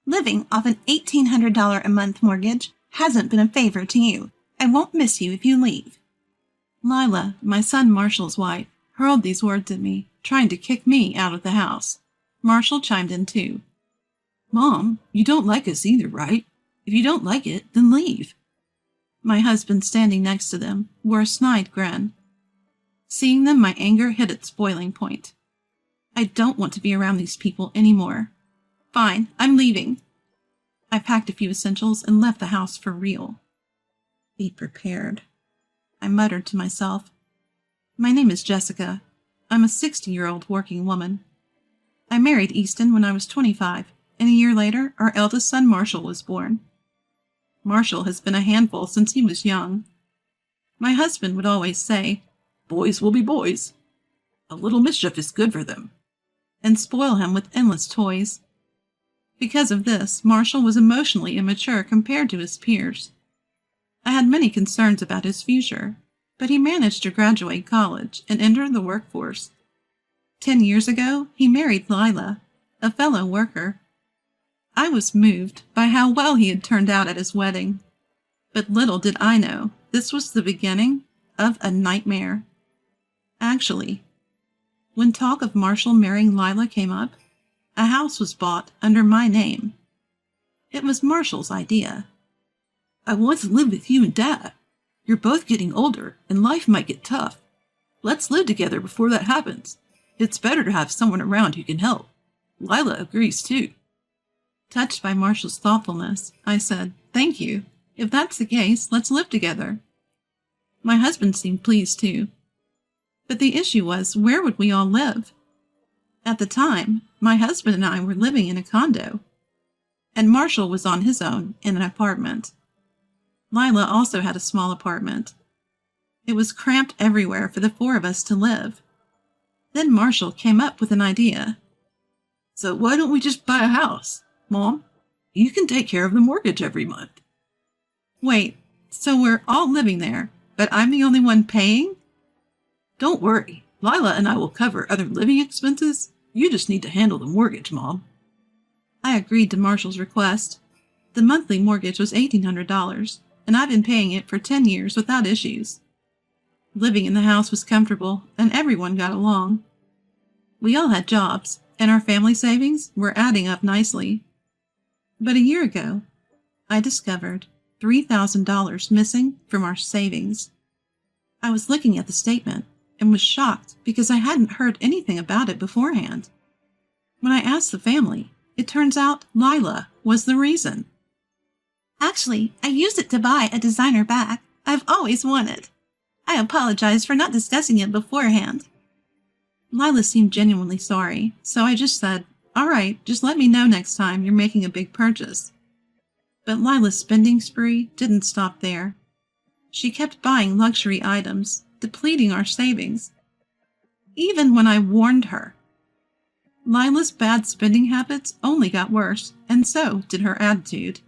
Living off an $1,800 a month mortgage hasn't been a favor to you. I won't miss you if you leave." Lila, my son Marshall's wife, hurled these words at me, trying to kick me out of the house. Marshall chimed in too. "Mom, you don't like us either, right? If you don't like it, then leave." My husband, standing next to them, wore a snide grin. Seeing them, my anger hit its boiling point. I don't want to be around these people anymore. Fine, I'm leaving. I packed a few essentials and left the house for real. Be prepared, I muttered to myself. My name is Jessica. I'm a 60-year-old working woman. I married Easton when I was 25, and a year later, our eldest son Marshall was born. Marshall has been a handful since he was young. My husband would always say, "Boys will be boys. A little mischief is good for them," and spoil him with endless toys. Because of this, Marshall was emotionally immature compared to his peers. I had many concerns about his future, but he managed to graduate college and enter the workforce. 10 years ago, he married Lila, a fellow worker. I was moved by how well he had turned out at his wedding. But little did I know this was the beginning of a nightmare. Actually, when talk of Marshall marrying Lila came up, a house was bought under my name. It was Marshall's idea. "I want to live with you and Dad. You're both getting older, and life might get tough. Let's live together before that happens. It's better to have someone around who can help." Lila agrees too. Touched by Marshall's thoughtfulness, I said, "Thank you. If that's the case, let's live together." My husband seemed pleased too. But the issue was, where would we all live? At the time, my husband and I were living in a condo, and Marshall was on his own in an apartment. Lila also had a small apartment. It was cramped everywhere for the four of us to live. Then Marshall came up with an idea. "So why don't we just buy a house, Mom? You can take care of the mortgage every month." Wait, so we're all living there, but I'm the only one paying? "Don't worry. Lila and I will cover other living expenses. You just need to handle the mortgage, Mom." I agreed to Marshall's request. The monthly mortgage was $1,800, and I've been paying it for 10 years without issues. Living in the house was comfortable, and everyone got along. We all had jobs, and our family savings were adding up nicely. But a year ago, I discovered $3,000 missing from our savings. I was looking at the statement and was shocked because I hadn't heard anything about it beforehand. When I asked the family, it turns out Lila was the reason. "Actually, I used it to buy a designer bag I've always wanted. I apologize for not discussing it beforehand." Lila seemed genuinely sorry, so I just said, "All right, just let me know next time you're making a big purchase." But Lila's spending spree didn't stop there. She kept buying luxury items, depleting our savings. Even when I warned her. Lila's bad spending habits only got worse, and so did her attitude.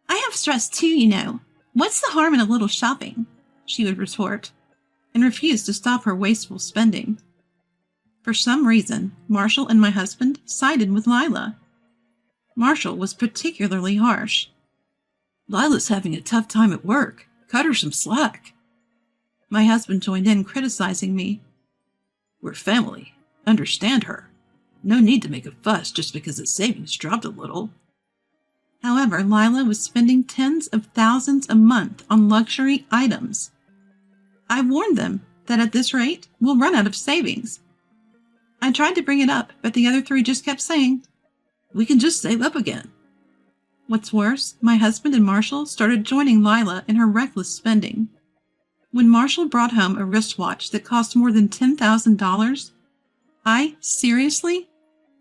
"I have stress too, you know. What's the harm in a little shopping?" she would retort, and refuse to stop her wasteful spending. For some reason, Marshall and my husband sided with Lila. Marshall was particularly harsh. "Lila's having a tough time at work. Cut her some slack." My husband joined in, criticizing me. "We're family. Understand her. No need to make a fuss just because the savings dropped a little." However, Lila was spending tens of thousands a month on luxury items. I warned them that at this rate, we'll run out of savings. I tried to bring it up, but the other three just kept saying, "We can just save up again." What's worse, my husband and Marshall started joining Lila in her reckless spending. When Marshall brought home a wristwatch that cost more than $10,000, I, seriously,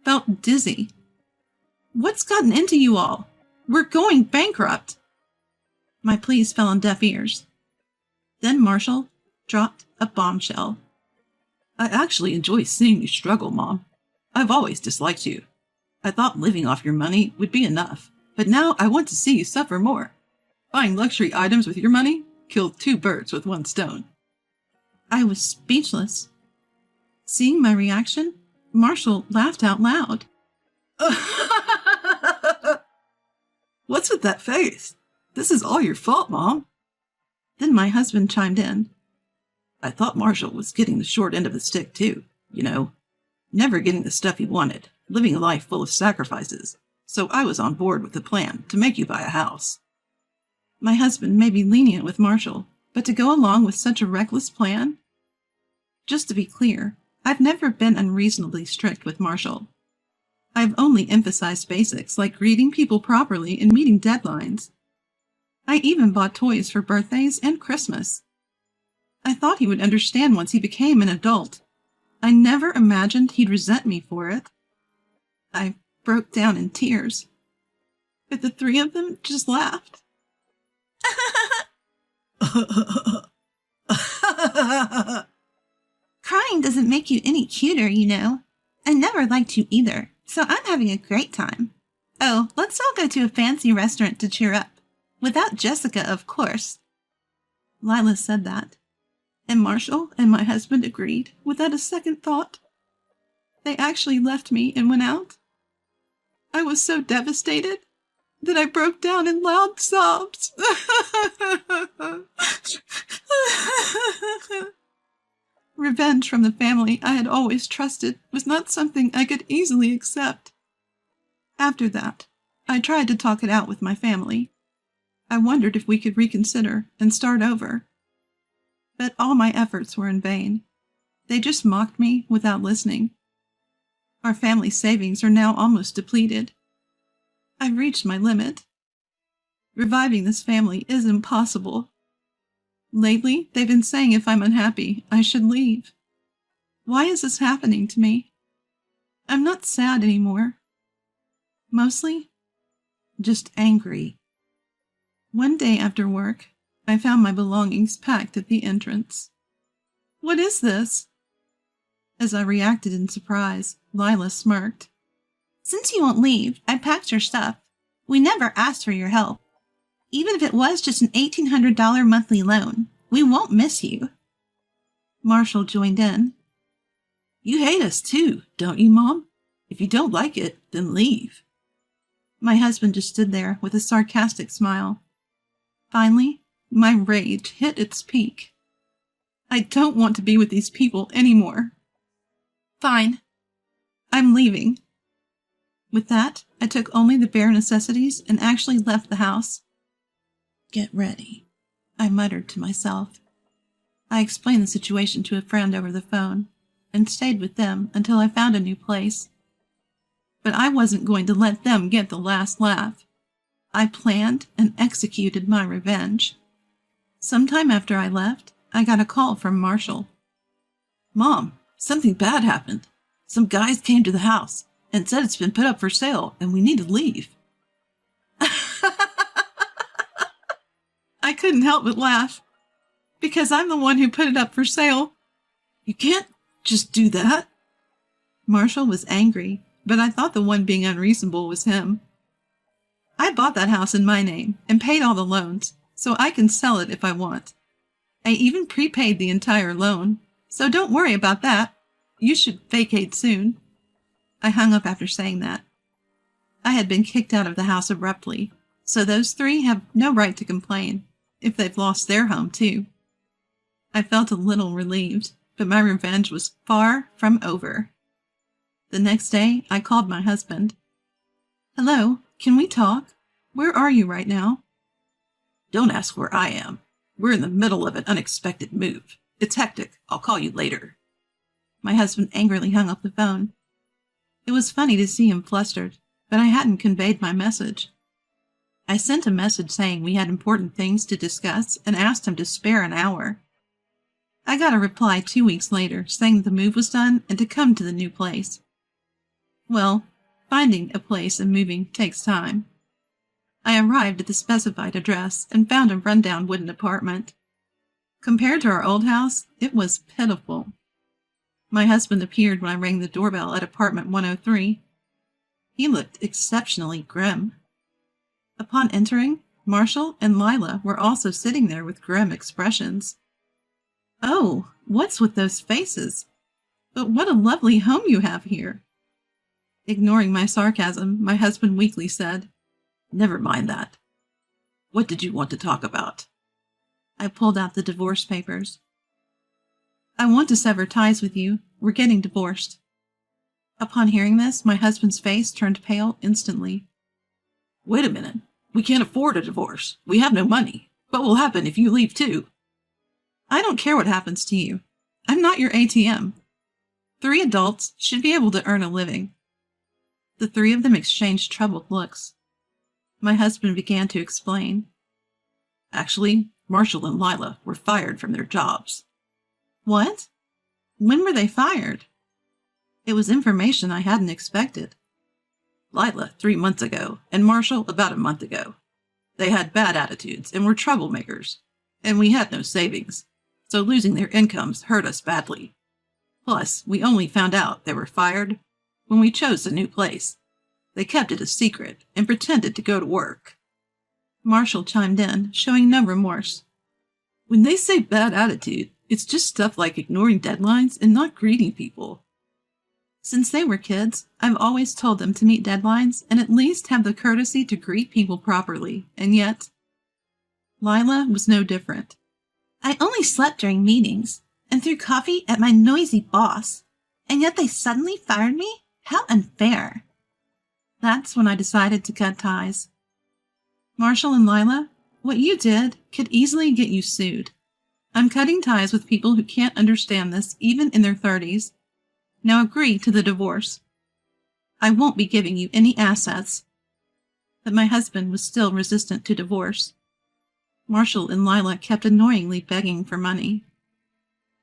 felt dizzy. "What's gotten into you all? We're going bankrupt." My pleas fell on deaf ears. Then Marshall dropped a bombshell. "I actually enjoy seeing you struggle, Mom. I've always disliked you. I thought living off your money would be enough, but now I want to see you suffer more. Buying luxury items with your money killed 2 birds with 1 stone." I was speechless. Seeing my reaction, Marshall laughed out loud. What's with that face? This is all your fault, Mom. Then my husband chimed in. I thought Marshall was getting the short end of the stick, too, you know. Never getting the stuff he wanted, living a life full of sacrifices. So I was on board with the plan to make you buy a house. My husband may be lenient with Marshall, but to go along with such a reckless plan? Just to be clear, I've never been unreasonably strict with Marshall. I've only emphasized basics like greeting people properly and meeting deadlines. I even bought toys for birthdays and Christmas. I thought he would understand once he became an adult. I never imagined he'd resent me for it. I broke down in tears, but the three of them just laughed. Crying doesn't make you any cuter, you know. I never liked you either, so I'm having a great time. Oh, let's all go to a fancy restaurant to cheer up. Without Jessica, of course. Lila said that, and Marshall and my husband agreed without a second thought. They actually left me and went out. I was so devastated that I broke down in loud sobs. Revenge from the family I had always trusted was not something I could easily accept. After that, I tried to talk it out with my family. I wondered if we could reconsider and start over. But all my efforts were in vain. They just mocked me without listening. Our family savings are now almost depleted. I've reached my limit. Reviving this family is impossible. Lately, they've been saying if I'm unhappy, I should leave. Why is this happening to me? I'm not sad anymore. Mostly, just angry. One day after work, I found my belongings packed at the entrance. What is this? As I reacted in surprise, Lila smirked. Since you won't leave, I packed your stuff. We never asked for your help. Even if it was just an $1,800 monthly loan, we won't miss you. Marshall joined in. You hate us too, don't you, Mom? If you don't like it, then leave. My husband just stood there with a sarcastic smile. Finally, my rage hit its peak. I don't want to be with these people anymore. Fine. I'm leaving. With that, I took only the bare necessities and actually left the house. Get ready, I muttered to myself. I explained the situation to a friend over the phone and stayed with them until I found a new place. But I wasn't going to let them get the last laugh. I planned and executed my revenge. Sometime after I left, I got a call from Marshall. Mom, something bad happened. Some guys came to the house and said it's been put up for sale and we need to leave. I couldn't help but laugh, because I'm the one who put it up for sale. You can't just do that. Marshall was angry, but I thought the one being unreasonable was him. I bought that house in my name and paid all the loans, so I can sell it if I want. I even prepaid the entire loan, so don't worry about that. You should vacate soon. I hung up after saying that. I had been kicked out of the house abruptly, so those three have no right to complain if they've lost their home too. I felt a little relieved, but my revenge was far from over. The next day, I called my husband. Hello, can we talk? Where are you right now? Don't ask where I am. We're in the middle of an unexpected move. It's hectic. I'll call you later. My husband angrily hung up the phone. It was funny to see him flustered, but I hadn't conveyed my message. I sent a message saying we had important things to discuss and asked him to spare an hour. I got a reply 2 weeks later saying the move was done and to come to the new place. Well, finding a place and moving takes time. I arrived at the specified address and found a rundown wooden apartment. Compared to our old house, it was pitiful. My husband appeared when I rang the doorbell at apartment 103. He looked exceptionally grim. Upon entering, Marshall and Lila were also sitting there with grim expressions. Oh, what's with those faces? But what a lovely home you have here. Ignoring my sarcasm, my husband weakly said, Never mind that. What did you want to talk about? I pulled out the divorce papers. I want to sever ties with you. We're getting divorced. Upon hearing this, my husband's face turned pale instantly. Wait a minute. We can't afford a divorce. We have no money. What will happen if you leave too? I don't care what happens to you. I'm not your ATM. 3 adults should be able to earn a living. The 3 of them exchanged troubled looks. My husband began to explain. Actually, Marshall and Lila were fired from their jobs. What? When were they fired? It was information I hadn't expected. Lila 3 months ago, and Marshall about a month ago. They had bad attitudes and were troublemakers, and we had no savings, so losing their incomes hurt us badly. Plus, we only found out they were fired when we chose a new place. They kept it a secret and pretended to go to work. Marshall chimed in, showing no remorse. When they say bad attitude, it's just stuff like ignoring deadlines and not greeting people. Since they were kids, I've always told them to meet deadlines and at least have the courtesy to greet people properly, and yet Lila was no different. I only slept during meetings and threw coffee at my noisy boss, and yet they suddenly fired me? How unfair. That's when I decided to cut ties. Marshall and Lila, what you did could easily get you sued. I'm cutting ties with people who can't understand this even in their 30s. Now agree to the divorce. I won't be giving you any assets. But my husband was still resistant to divorce. Marshall and Lila kept annoyingly begging for money.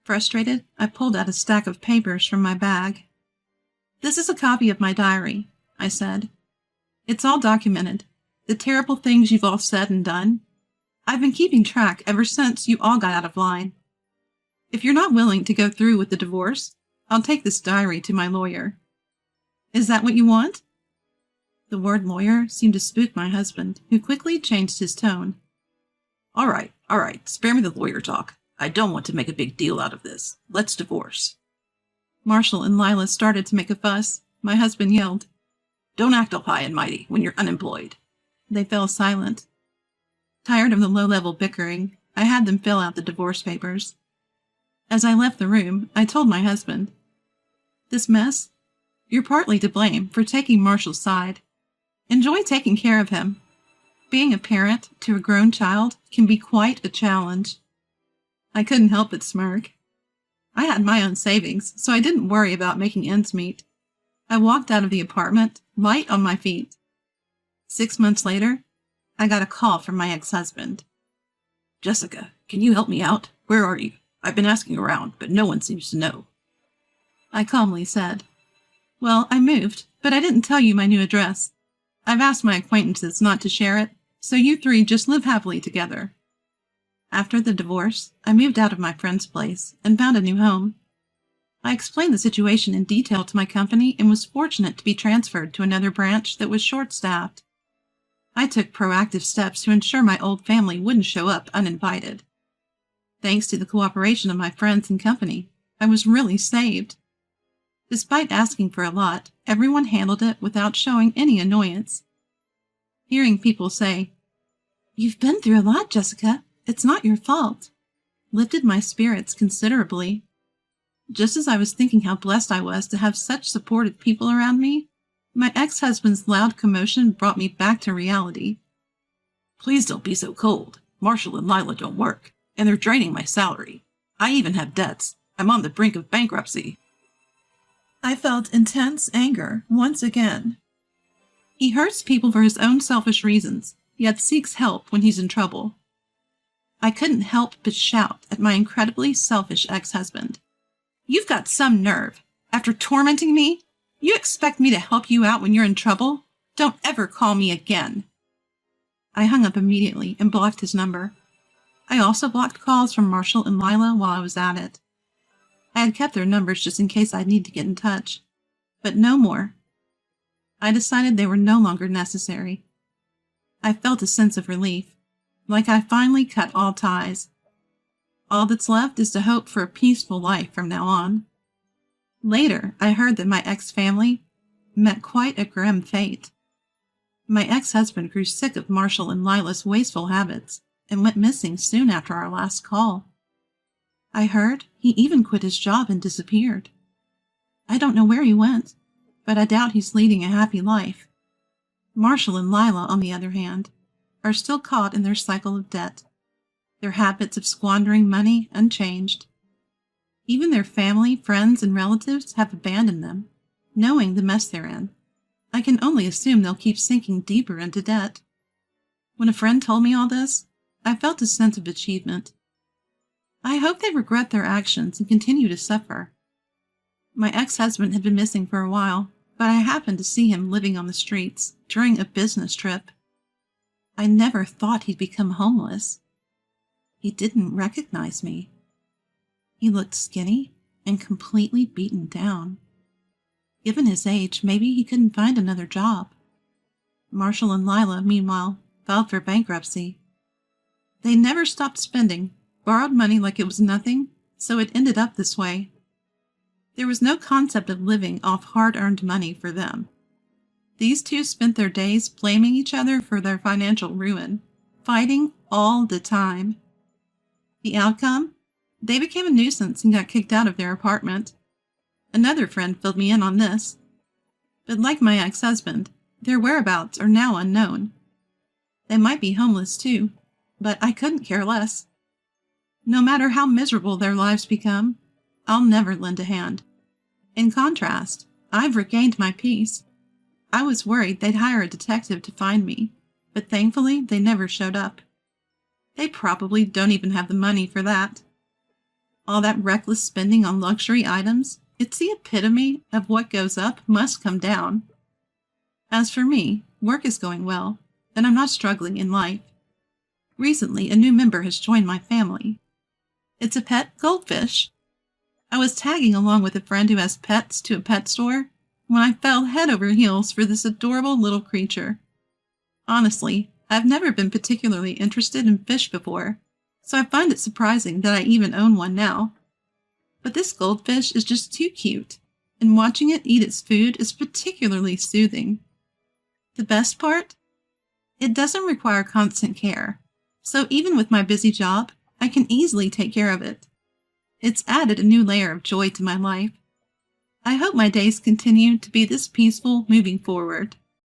Frustrated, I pulled out a stack of papers from my bag. This is a copy of my diary, I said. It's all documented, the terrible things you've all said and done. I've been keeping track ever since you all got out of line. If you're not willing to go through with the divorce, I'll take this diary to my lawyer. Is that what you want? The word lawyer seemed to spook my husband, who quickly changed his tone. All right, spare me the lawyer talk. I don't want to make a big deal out of this. Let's divorce. Marshall and Lila started to make a fuss. My husband yelled, Don't act all high and mighty when you're unemployed. They fell silent. Tired of the low-level bickering, I had them fill out the divorce papers. As I left the room, I told my husband, This mess? You're partly to blame for taking Marshall's side. Enjoy taking care of him. Being a parent to a grown child can be quite a challenge. I couldn't help but smirk. I had my own savings, so I didn't worry about making ends meet. I walked out of the apartment, light on my feet. 6 months later, I got a call from my ex-husband. Jessica, can you help me out? Where are you? I've been asking around, but no one seems to know. I calmly said, Well, I moved, but I didn't tell you my new address. I've asked my acquaintances not to share it, so you 3 just live happily together. After the divorce, I moved out of my friend's place and found a new home. I explained the situation in detail to my company and was fortunate to be transferred to another branch that was short-staffed. I took proactive steps to ensure my old family wouldn't show up uninvited. Thanks to the cooperation of my friends and company, I was really saved. Despite asking for a lot, everyone handled it without showing any annoyance. Hearing people say, You've been through a lot, Jessica. It's not your fault, lifted my spirits considerably. Just as I was thinking how blessed I was to have such supportive people around me, my ex-husband's loud commotion brought me back to reality. Please don't be so cold. Marshall and Lila don't work, and they're draining my salary. I even have debts. I'm on the brink of bankruptcy. I felt intense anger once again. He hurts people for his own selfish reasons, yet seeks help when he's in trouble. I couldn't help but shout at my incredibly selfish ex-husband. You've got some nerve. After tormenting me, you expect me to help you out when you're in trouble? Don't ever call me again. I hung up immediately and blocked his number. I also blocked calls from Marshall and Lila while I was at it. I had kept their numbers just in case I'd need to get in touch, but no more. I decided they were no longer necessary. I felt a sense of relief, like I finally cut all ties. All that's left is to hope for a peaceful life from now on. Later, I heard that my ex-family met quite a grim fate. My ex-husband grew sick of Marshall and Lila's wasteful habits and went missing soon after our last call. I heard he even quit his job and disappeared. I don't know where he went, but I doubt he's leading a happy life. Marshall and Lila, on the other hand, are still caught in their cycle of debt, their habits of squandering money unchanged. Even their family, friends, and relatives have abandoned them, knowing the mess they're in. I can only assume they'll keep sinking deeper into debt. When a friend told me all this, I felt a sense of achievement. I hope they regret their actions and continue to suffer. My ex-husband had been missing for a while, but I happened to see him living on the streets during a business trip. I never thought he'd become homeless. He didn't recognize me. He looked skinny and completely beaten down. Given his age, maybe he couldn't find another job. Marshall and Lila, meanwhile, filed for bankruptcy. They never stopped spending, borrowed money like it was nothing, so it ended up this way. There was no concept of living off hard-earned money for them. These two spent their days blaming each other for their financial ruin, fighting all the time. The outcome? They became a nuisance and got kicked out of their apartment. Another friend filled me in on this. But like my ex-husband, their whereabouts are now unknown. They might be homeless too, but I couldn't care less. No matter how miserable their lives become, I'll never lend a hand. In contrast, I've regained my peace. I was worried they'd hire a detective to find me, but thankfully they never showed up. They probably don't even have the money for that. All that reckless spending on luxury items, it's the epitome of what goes up must come down. As for me, work is going well, and I'm not struggling in life. Recently, a new member has joined my family. It's a pet goldfish. I was tagging along with a friend who has pets to a pet store when I fell head over heels for this adorable little creature. Honestly, I've never been particularly interested in fish before, so I find it surprising that I even own one now. But this goldfish is just too cute, and watching it eat its food is particularly soothing. The best part? It doesn't require constant care, so even with my busy job, I can easily take care of it. It's added a new layer of joy to my life. I hope my days continue to be this peaceful moving forward.